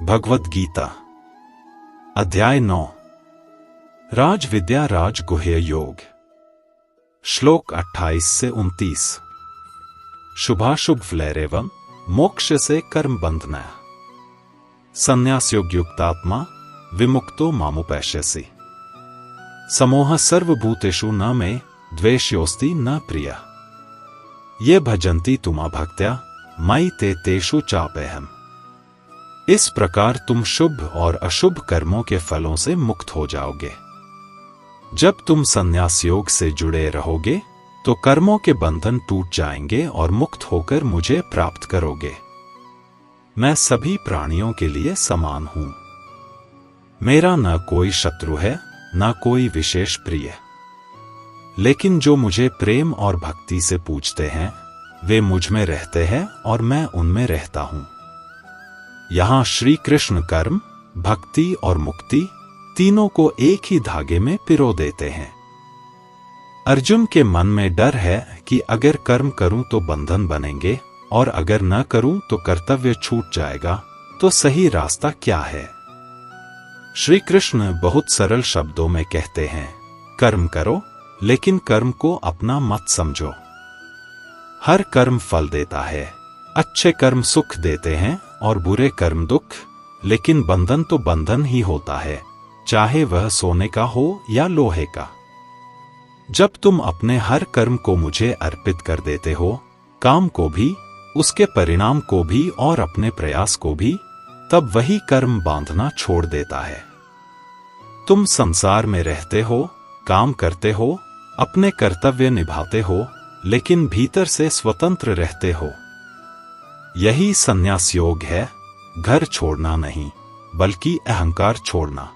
भगवद गीता अध्याय 9 राज विद्या राज गुह्य योग श्लोक 28 से 29 शुभाशुभ फ्लैरेवम मोक्ष से कर्म बंधना संन्यास योग युक्तात्मा विमुक्तो मामुपैश्यसि समोह सर्वभूतेषु न मे द्वेष्योस्ति न प्रिय ये भजन्ति तुमा भक्त्या मयि ते तेषु चाप्यहम्। इस प्रकार तुम शुभ और अशुभ कर्मों के फलों से मुक्त हो जाओगे। जब तुम संन्यास योग से जुड़े रहोगे तो कर्मों के बंधन टूट जाएंगे और मुक्त होकर मुझे प्राप्त करोगे। मैं सभी प्राणियों के लिए समान हूं। मेरा न कोई शत्रु है न कोई विशेष प्रिय, लेकिन जो मुझे प्रेम और भक्ति से पूजते हैं वे मुझ में रहते हैं और मैं उनमें रहता हूं। यहां श्री कृष्ण कर्म, भक्ति और मुक्ति तीनों को एक ही धागे में पिरो देते हैं। अर्जुन के मन में डर है कि अगर कर्म करूं तो बंधन बनेंगे और अगर न करूं तो कर्तव्य छूट जाएगा, तो सही रास्ता क्या है? श्री कृष्ण बहुत सरल शब्दों में कहते हैं, कर्म करो लेकिन कर्म को अपना मत समझो। हर कर्म फल देता है। अच्छे कर्म सुख देते हैं और बुरे कर्म दुख, लेकिन बंधन तो बंधन ही होता है, चाहे वह सोने का हो या लोहे का। जब तुम अपने हर कर्म को मुझे अर्पित कर देते हो, काम को भी, उसके परिणाम को भी और अपने प्रयास को भी, तब वही कर्म बांधना छोड़ देता है। तुम संसार में रहते हो, काम करते हो, अपने कर्तव्य निभाते हो, लेकिन भीतर से स्वतंत्र रहते हो। यही संन्यास योग है, घर छोड़ना नहीं बल्कि अहंकार छोड़ना।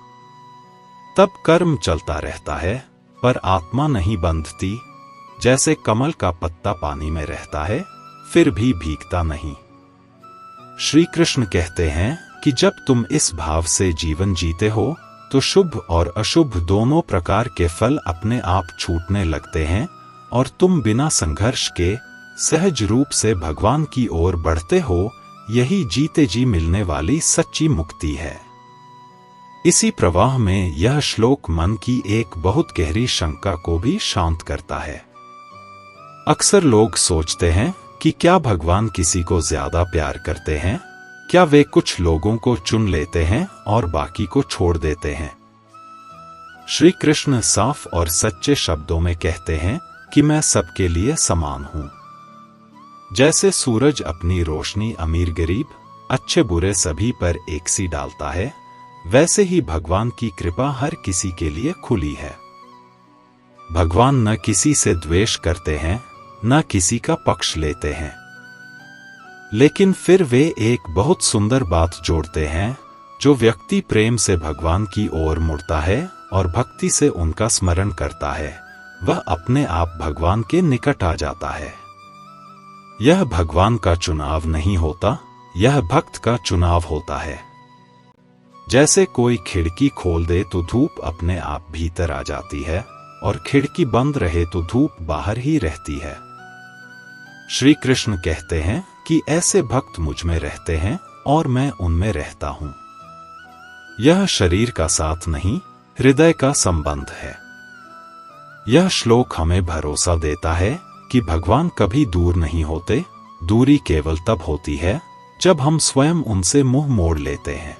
तब कर्म चलता रहता है पर आत्मा नहीं बंधती। जैसे कमल का पत्ता पानी में रहता है फिर भी भीगता नहीं। श्री कृष्ण कहते हैं कि जब तुम इस भाव से जीवन जीते हो तो शुभ और अशुभ दोनों प्रकार के फल अपने आप छूटने लगते हैं और तुम बिना संघर्ष के सहज रूप से भगवान की ओर बढ़ते हो। यही जीते जी मिलने वाली सच्ची मुक्ति है। इसी प्रवाह में यह श्लोक मन की एक बहुत गहरी शंका को भी शांत करता है। अक्सर लोग सोचते हैं कि क्या भगवान किसी को ज्यादा प्यार करते हैं? क्या वे कुछ लोगों को चुन लेते हैं और बाकी को छोड़ देते हैं? श्री कृष्ण साफ और सच्चे शब्दों में कहते हैं कि मैं सबके लिए समान हूं। जैसे सूरज अपनी रोशनी अमीर गरीब, अच्छे बुरे सभी पर एक सी डालता है, वैसे ही भगवान की कृपा हर किसी के लिए खुली है। भगवान न किसी से द्वेष करते हैं न किसी का पक्ष लेते हैं, लेकिन फिर वे एक बहुत सुंदर बात जोड़ते हैं। जो व्यक्ति प्रेम से भगवान की ओर मुड़ता है और भक्ति से उनका स्मरण करता है, वह अपने आप भगवान के निकट आ जाता है। यह भगवान का चुनाव नहीं होता, यह भक्त का चुनाव होता है। जैसे कोई खिड़की खोल दे तो धूप अपने आप भीतर आ जाती है और खिड़की बंद रहे तो धूप बाहर ही रहती है। श्री कृष्ण कहते हैं कि ऐसे भक्त मुझ में रहते हैं और मैं उनमें रहता हूं। यह शरीर का साथ नहीं, हृदय का संबंध है। यह श्लोक हमें भरोसा देता है कि भगवान कभी दूर नहीं होते। दूरी केवल तब होती है जब हम स्वयं उनसे मुंह मोड़ लेते हैं।